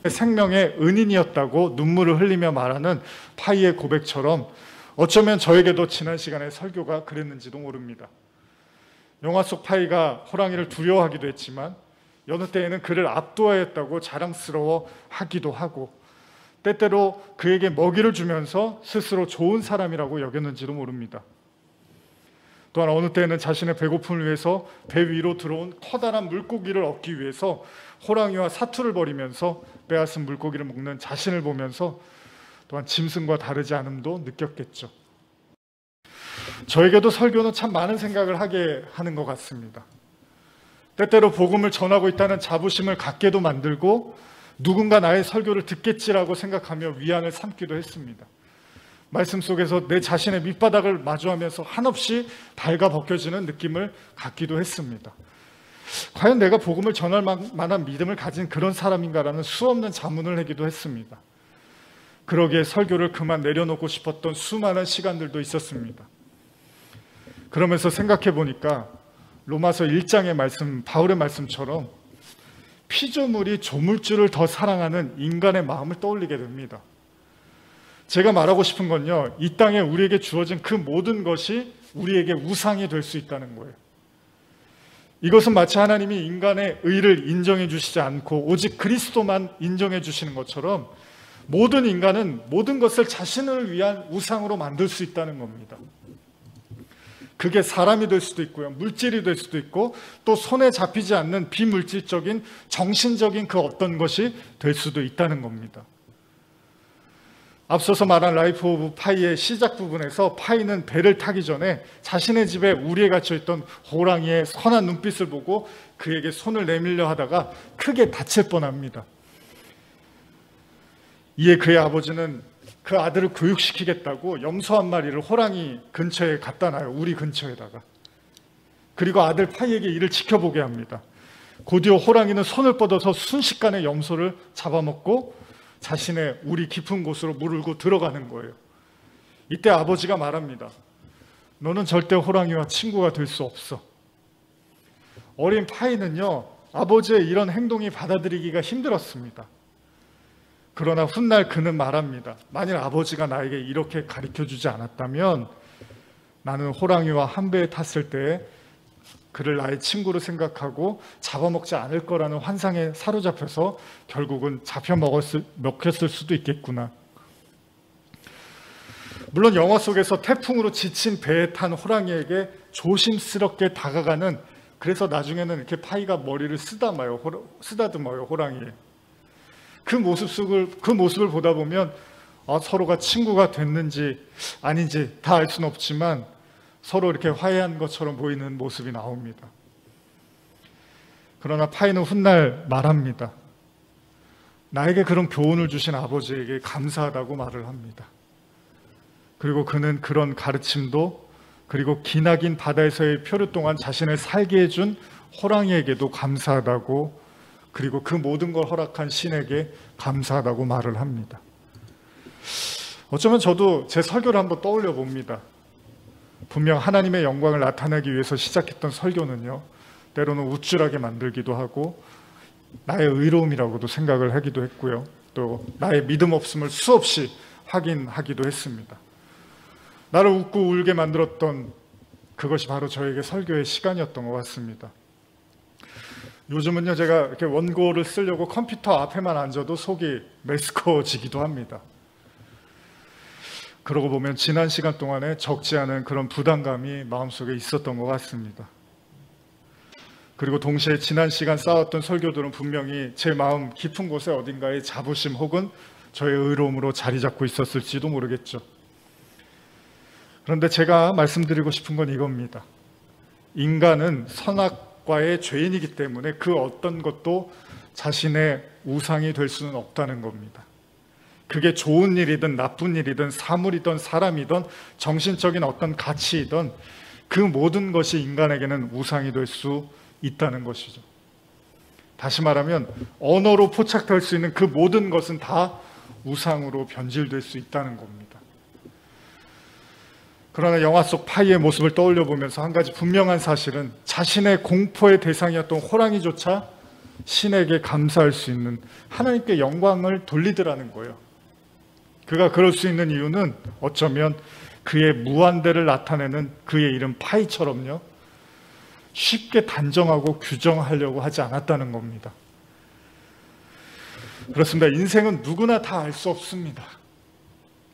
생명의 은인이었다고 눈물을 흘리며 말하는 파이의 고백처럼 어쩌면 저에게도 지난 시간에 설교가 그랬는지도 모릅니다. 영화 속 파이가 호랑이를 두려워하기도 했지만 여느 때에는 그를 압도하였다고 자랑스러워하기도 하고 때때로 그에게 먹이를 주면서 스스로 좋은 사람이라고 여겼는지도 모릅니다. 또한 어느 때에는 자신의 배고픔을 위해서 배 위로 들어온 커다란 물고기를 얻기 위해서 호랑이와 사투를 벌이면서 빼앗은 물고기를 먹는 자신을 보면서 또한 짐승과 다르지 않음도 느꼈겠죠. 저에게도 설교는 참 많은 생각을 하게 하는 것 같습니다. 때때로 복음을 전하고 있다는 자부심을 갖게도 만들고 누군가 나의 설교를 듣겠지라고 생각하며 위안을 삼기도 했습니다. 말씀 속에서 내 자신의 밑바닥을 마주하면서 한없이 발가벗겨지는 느낌을 갖기도 했습니다. 과연 내가 복음을 전할 만한 믿음을 가진 그런 사람인가라는 수없는 자문을 하기도 했습니다. 그러기에 설교를 그만 내려놓고 싶었던 수많은 시간들도 있었습니다. 그러면서 생각해 보니까 로마서 1장의 말씀, 바울의 말씀처럼 피조물이 조물주를 더 사랑하는 인간의 마음을 떠올리게 됩니다. 제가 말하고 싶은 건요, 이 땅에 우리에게 주어진 그 모든 것이 우리에게 우상이 될 수 있다는 거예요. 이것은 마치 하나님이 인간의 의를 인정해 주시지 않고 오직 그리스도만 인정해 주시는 것처럼 모든 인간은 모든 것을 자신을 위한 우상으로 만들 수 있다는 겁니다. 그게 사람이 될 수도 있고요, 물질이 될 수도 있고 또 손에 잡히지 않는 비물질적인 정신적인 그 어떤 것이 될 수도 있다는 겁니다. 앞서서 말한 라이프 오브 파이의 시작 부분에서 파이는 배를 타기 전에 자신의 집에 우리에 갇혀있던 호랑이의 선한 눈빛을 보고 그에게 손을 내밀려 하다가 크게 다칠 뻔합니다. 이에 그의 아버지는 그 아들을 교육시키겠다고 염소 한 마리를 호랑이 근처에 갖다 놔요. 우리 근처에다가. 그리고 아들 파이에게 이를 지켜보게 합니다. 곧이어 호랑이는 손을 뻗어서 순식간에 염소를 잡아먹고 자신의 우리 깊은 곳으로 물고 들어가는 거예요. 이때 아버지가 말합니다. 너는 절대 호랑이와 친구가 될 수 없어. 어린 파이는요, 아버지의 이런 행동이 받아들이기가 힘들었습니다. 그러나 훗날 그는 말합니다. 만일 아버지가 나에게 이렇게 가르쳐주지 않았다면 나는 호랑이와 한 배에 탔을 때 그를 나의 친구로 생각하고 잡아먹지 않을 거라는 환상에 사로잡혀서 결국은 먹혔을 수도 있겠구나. 물론 영화 속에서 태풍으로 지친 배에 탄 호랑이에게 조심스럽게 다가가는, 그래서 나중에는 이렇게 파이가 머리를 쓰다듬어요, 호랑이에. 그 모습을 보다 보면 서로가 친구가 됐는지 아닌지 다 알 수는 없지만 서로 이렇게 화해한 것처럼 보이는 모습이 나옵니다. 그러나 파이는 훗날 말합니다. 나에게 그런 교훈을 주신 아버지에게 감사하다고 말을 합니다. 그리고 그는 그런 가르침도, 그리고 기나긴 바다에서의 표류 동안 자신을 살게 해준 호랑이에게도 감사하다고, 그리고 그 모든 걸 허락한 신에게 감사하다고 말을 합니다. 어쩌면 저도 제 설교를 한번 떠올려 봅니다. 분명 하나님의 영광을 나타내기 위해서 시작했던 설교는요, 때로는 우쭐하게 만들기도 하고 나의 의로움이라고도 생각을 하기도 했고요, 또 나의 믿음 없음을 수없이 확인하기도 했습니다. 나를 웃고 울게 만들었던 그것이 바로 저에게 설교의 시간이었던 것 같습니다. 요즘은요, 제가 이렇게 원고를 쓰려고 컴퓨터 앞에만 앉아도 속이 메스꺼워지기도 합니다. 그러고 보면 지난 시간 동안에 적지 않은 그런 부담감이 마음속에 있었던 것 같습니다. 그리고 동시에 지난 시간 쌓았던 설교들은 분명히 제 마음 깊은 곳에 어딘가에 자부심 혹은 저의 의로움으로 자리 잡고 있었을지도 모르겠죠. 그런데 제가 말씀드리고 싶은 건 이겁니다. 인간은 선악과의 죄인이기 때문에 그 어떤 것도 자신의 우상이 될 수는 없다는 겁니다. 그게 좋은 일이든 나쁜 일이든 사물이든 사람이든 정신적인 어떤 가치이든 그 모든 것이 인간에게는 우상이 될 수 있다는 것이죠. 다시 말하면 언어로 포착될 수 있는 그 모든 것은 다 우상으로 변질될 수 있다는 겁니다. 그러나 영화 속 파이의 모습을 떠올려 보면서 한 가지 분명한 사실은 자신의 공포의 대상이었던 호랑이조차 신에게 감사할 수 있는 하나님께 영광을 돌리더라는 거예요. 그가 그럴 수 있는 이유는 어쩌면 그의 무한대를 나타내는 그의 이름 파이처럼요, 쉽게 단정하고 규정하려고 하지 않았다는 겁니다. 그렇습니다. 인생은 누구나 다 알 수 없습니다.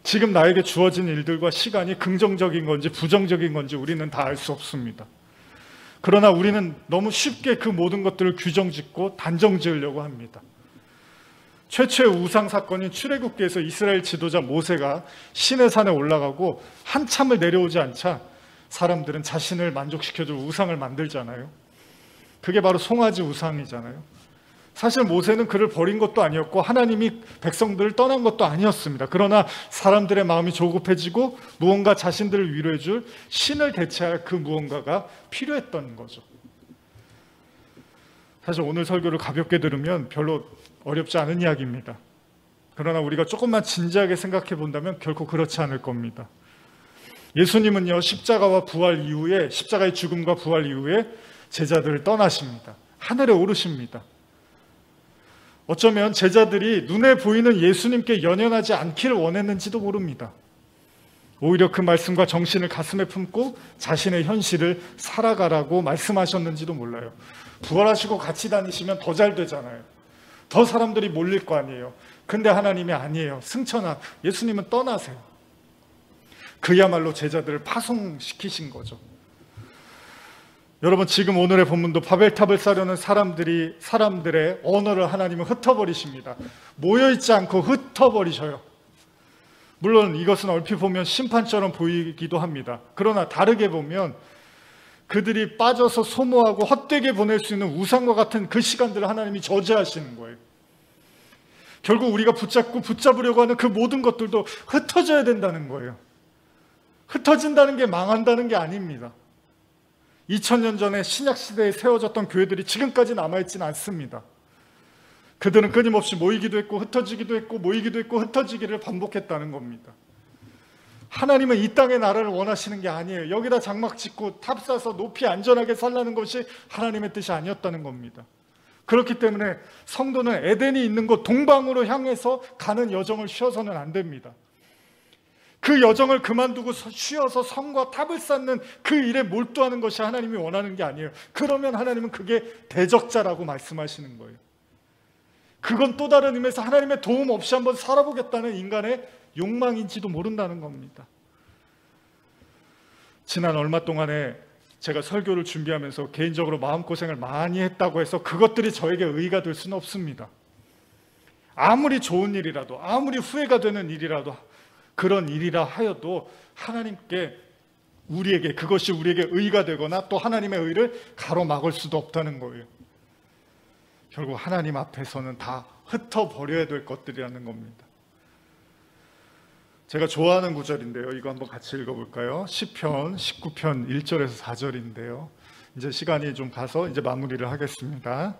지금 나에게 주어진 일들과 시간이 긍정적인 건지 부정적인 건지 우리는 다 알 수 없습니다. 그러나 우리는 너무 쉽게 그 모든 것들을 규정짓고 단정 지으려고 합니다. 최초의 우상 사건인 출애굽기에서 이스라엘 지도자 모세가 시내산에 올라가고 한참을 내려오지 않자 사람들은 자신을 만족시켜줄 우상을 만들잖아요. 그게 바로 송아지 우상이잖아요. 사실 모세는 그를 버린 것도 아니었고 하나님이 백성들을 떠난 것도 아니었습니다. 그러나 사람들의 마음이 조급해지고 무언가 자신들을 위로해줄 신을 대체할 그 무언가가 필요했던 거죠. 사실 오늘 설교를 가볍게 들으면 별로 어렵지 않은 이야기입니다. 그러나 우리가 조금만 진지하게 생각해 본다면 결코 그렇지 않을 겁니다. 예수님은요, 십자가의 죽음과 부활 이후에 제자들을 떠나십니다. 하늘에 오르십니다. 어쩌면 제자들이 눈에 보이는 예수님께 연연하지 않기를 원했는지도 모릅니다. 오히려 그 말씀과 정신을 가슴에 품고 자신의 현실을 살아가라고 말씀하셨는지도 몰라요. 부활하시고 같이 다니시면 더 잘 되잖아요. 더 사람들이 몰릴 거 아니에요. 근데 하나님이 아니에요. 승천하, 예수님은 떠나세요. 그야말로 제자들을 파송시키신 거죠. 여러분, 지금 오늘의 본문도 바벨탑을 쌓려는 사람들의 언어를 하나님은 흩어버리십니다. 모여있지 않고 흩어버리셔요. 물론 이것은 얼핏 보면 심판처럼 보이기도 합니다. 그러나 다르게 보면 그들이 빠져서 소모하고 헛되게 보낼 수 있는 우상과 같은 그 시간들을 하나님이 저지하시는 거예요. 결국 우리가 붙잡으려고 하는 그 모든 것들도 흩어져야 된다는 거예요. 흩어진다는 게 망한다는 게 아닙니다. 2000년 전에 신약시대에 세워졌던 교회들이 지금까지 남아있지는 않습니다. 그들은 끊임없이 모이기도 했고 흩어지기도 했고 모이기도 했고 흩어지기를 반복했다는 겁니다. 하나님은 이 땅의 나라를 원하시는 게 아니에요. 여기다 장막 짓고 탑 쌓아서 높이 안전하게 살라는 것이 하나님의 뜻이 아니었다는 겁니다. 그렇기 때문에 성도는 에덴이 있는 곳 동방으로 향해서 가는 여정을 쉬어서는 안 됩니다. 그 여정을 그만두고 쉬어서 성과 탑을 쌓는 그 일에 몰두하는 것이 하나님이 원하는 게 아니에요. 그러면 하나님은 그게 대적자라고 말씀하시는 거예요. 그건 또 다른 의미에서 하나님의 도움 없이 한번 살아보겠다는 인간의 욕망인지도 모른다는 겁니다. 지난 얼마 동안에 제가 설교를 준비하면서 개인적으로 마음고생을 많이 했다고 해서 그것들이 저에게 의의가 될 수는 없습니다. 아무리 좋은 일이라도, 아무리 후회가 되는 일이라도, 그런 일이라 하여도 하나님께 그것이 우리에게 의의가 되거나 또 하나님의 의를 가로막을 수도 없다는 거예요. 결국 하나님 앞에서는 다 흩어버려야 될 것들이라는 겁니다. 제가 좋아하는 구절인데요. 이거 한번 같이 읽어볼까요? 시편 19편 1절에서 4절인데요. 이제 시간이 좀 가서 이제 마무리를 하겠습니다.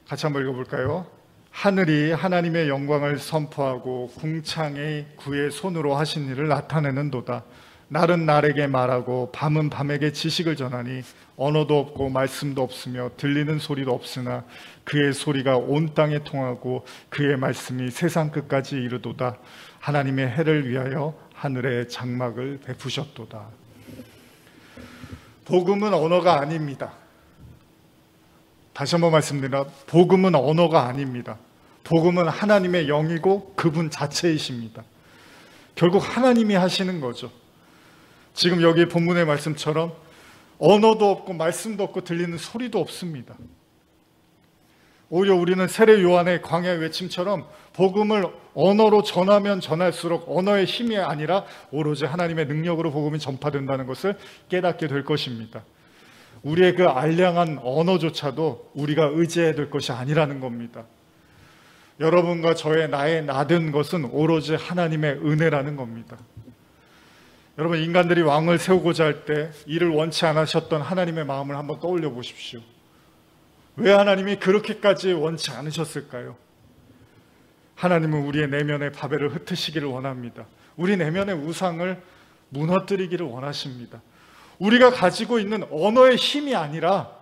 같이 한번 읽어볼까요? 하늘이 하나님의 영광을 선포하고 궁창이 그의 손으로 하신 일을 나타내는도다. 날은 날에게 말하고 밤은 밤에게 지식을 전하니 언어도 없고 말씀도 없으며 들리는 소리도 없으나 그의 소리가 온 땅에 통하고 그의 말씀이 세상 끝까지 이르도다. 하나님의 해를 위하여 하늘에 장막을 베푸셨도다. 복음은 언어가 아닙니다. 다시 한번 말씀드립니다. 복음은 언어가 아닙니다. 복음은 하나님의 영이고 그분 자체이십니다. 결국 하나님이 하시는 거죠. 지금 여기 본문의 말씀처럼 언어도 없고 말씀도 없고 들리는 소리도 없습니다. 오히려 우리는 세례 요한의 광야 외침처럼 복음을 언어로 전하면 전할수록 언어의 힘이 아니라 오로지 하나님의 능력으로 복음이 전파된다는 것을 깨닫게 될 것입니다. 우리의 그 알량한 언어조차도 우리가 의지해야 될 것이 아니라는 겁니다. 여러분과 저의 나의 나된 것은 오로지 하나님의 은혜라는 겁니다. 여러분, 인간들이 왕을 세우고자 할 때 이를 원치 않으셨던 하나님의 마음을 한번 떠올려 보십시오. 왜 하나님이 그렇게까지 원치 않으셨을까요? 하나님은 우리의 내면의 바벨을 흩으시기를 원합니다. 우리 내면의 우상을 무너뜨리기를 원하십니다. 우리가 가지고 있는 언어의 힘이 아니라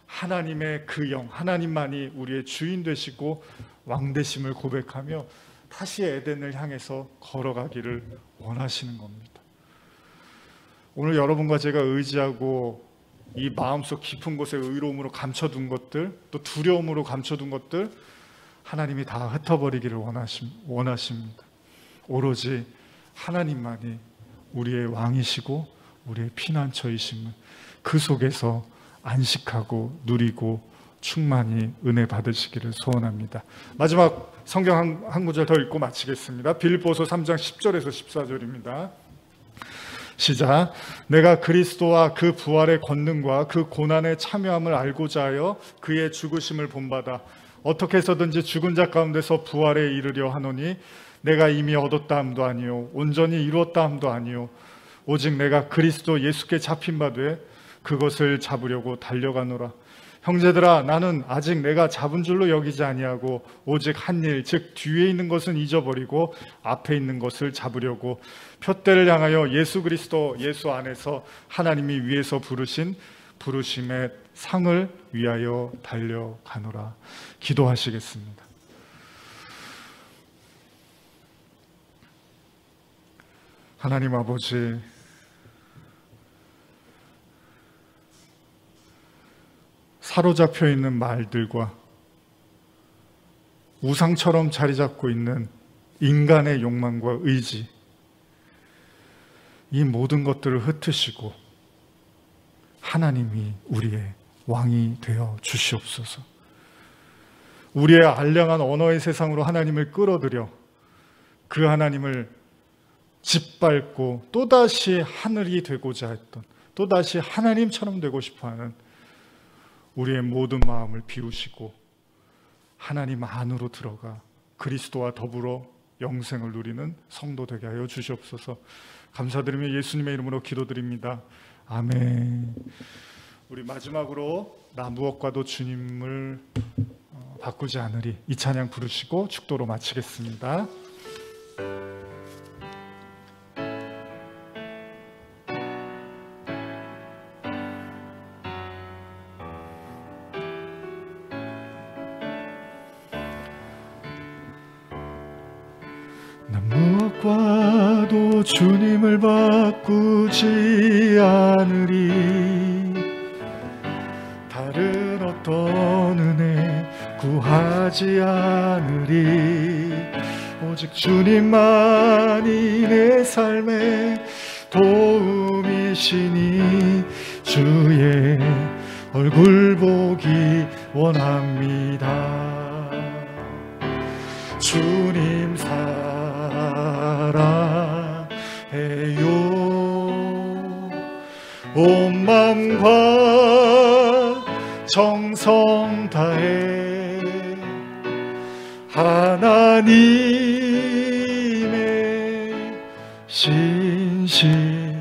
하나님의 그 영, 하나님만이 우리의 주인 되시고 왕 되심을 고백하며 다시 에덴을 향해서 걸어가기를 원하시는 겁니다. 오늘 여러분과 제가 의지하고 이 마음속 깊은 곳에 의로움으로 감춰둔 것들, 또 두려움으로 감춰둔 것들, 하나님이 다 흩어버리기를 원하십니다. 오로지 하나님만이 우리의 왕이시고 우리의 피난처이심을 그 속에서 안식하고 누리고 충만히 은혜 받으시기를 소원합니다. 마지막 성경 한 구절 더 읽고 마치겠습니다. 빌립보서 3장 10절에서 14절입니다. 시작. 내가 그리스도와 그 부활의 권능과 그 고난의 참여함을 알고자 하여 그의 죽으심을 본받아 어떻게 해서든지 죽은 자 가운데서 부활에 이르려 하노니 내가 이미 얻었다 함도 아니요 온전히 이루었다 함도 아니요 오직 내가 그리스도 예수께 잡힌 바 돼 그것을 잡으려고 달려가노라. 형제들아, 나는 아직 내가 잡은 줄로 여기지 아니하고 오직 한 일, 즉 뒤에 있는 것은 잊어버리고 앞에 있는 것을 잡으려고 표대를 향하여 예수 그리스도 예수 안에서 하나님이 위에서 부르신 부르심의 상을 위하여 달려가노라. 기도하시겠습니다. 하나님 아버지, 사로잡혀 있는 말들과 우상처럼 자리 잡고 있는 인간의 욕망과 의지, 이 모든 것들을 흩으시고 하나님이 우리의 왕이 되어 주시옵소서. 우리의 알량한 언어의 세상으로 하나님을 끌어들여 그 하나님을 짓밟고 또다시 하늘이 되고자 했던, 또다시 하나님처럼 되고 싶어하는 우리의 모든 마음을 비우시고 하나님 안으로 들어가 그리스도와 더불어 영생을 누리는 성도 되게 하여 주시옵소서. 감사드리며 예수님의 이름으로 기도드립니다. 아멘. 우리 마지막으로 나 무엇과도 주님을 바꾸지 않으리, 이 찬양 부르시고 축도로 마치겠습니다. 무엇과도 주님을 바꾸지 않으리, 다른 어떤 은혜 구하지 않으리. 오직 주님만이 내 삶의 도움이시니 주의 얼굴 보기 원합니다. 주님 사랑해요. 온 마음과 정성 다해 하나님의 신실한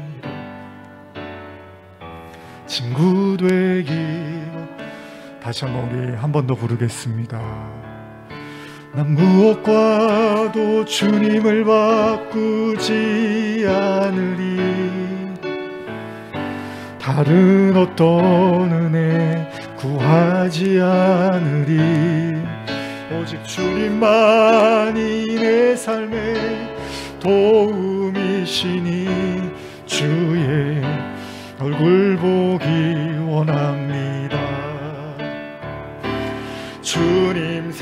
친구 되기로. 다시 한번 우리 한 번 더 부르겠습니다. 난 무엇과도 주님을 바꾸지 않으리, 다른 어떤 은혜 구하지 않으리. 오직 주님만이 내 삶의 도움이시니 주의 얼굴 보기 원합니다. 주님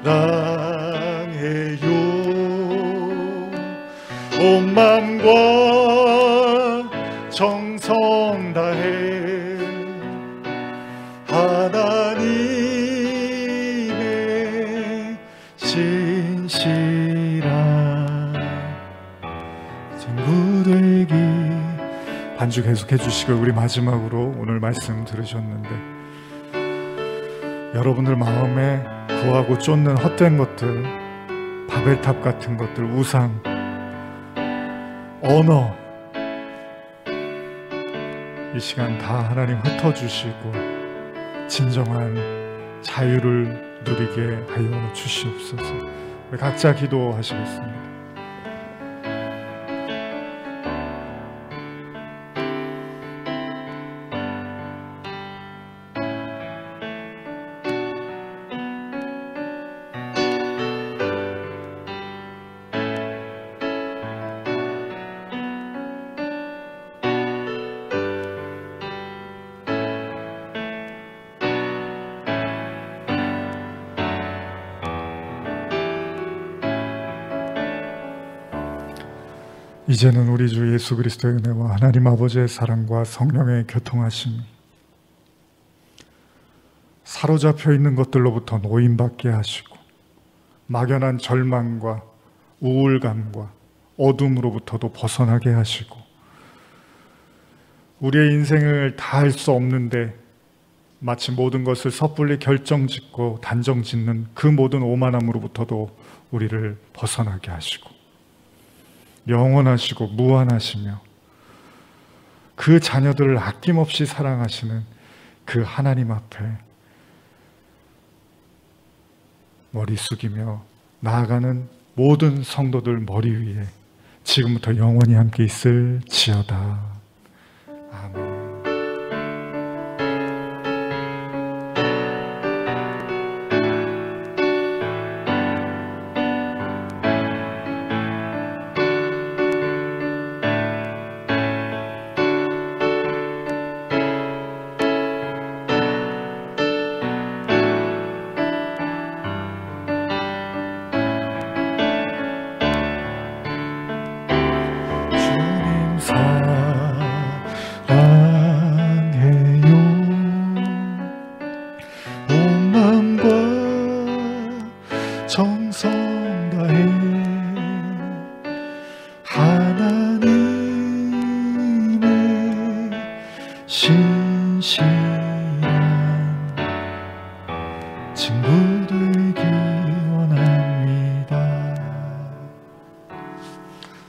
사랑해요. 온 마음과 정성 다해 하나님의 신실한 친구 되기. 반주 계속해 주시고 우리 마지막으로 오늘 말씀 들으셨는데 여러분들 마음에 구하고 쫓는 헛된 것들, 바벨탑 같은 것들, 우상, 언어, 이 시간 다 하나님 흩어주시고 진정한 자유를 누리게 하여 주시옵소서. 우리 각자 기도하시겠습니다. 이제는 우리 주 예수 그리스도의 은혜와 하나님 아버지의 사랑과 성령의 교통하심이 사로잡혀 있는 것들로부터 노임받게 하시고 막연한 절망과 우울감과 어둠으로부터도 벗어나게 하시고 우리의 인생을 다 할 수 없는데 마치 모든 것을 섣불리 결정짓고 단정짓는 그 모든 오만함으로부터도 우리를 벗어나게 하시고 영원하시고 무한하시며 그 자녀들을 아낌없이 사랑하시는 그 하나님 앞에 머리 숙이며 나아가는 모든 성도들 머리 위에 지금부터 영원히 함께 있을지어다. 아멘.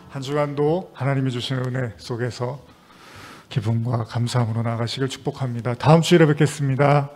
한 주간도 하나님이 주신 은혜 속에서 기쁨과 감사함으로 나가시길 축복합니다. 다음 주일에 뵙겠습니다.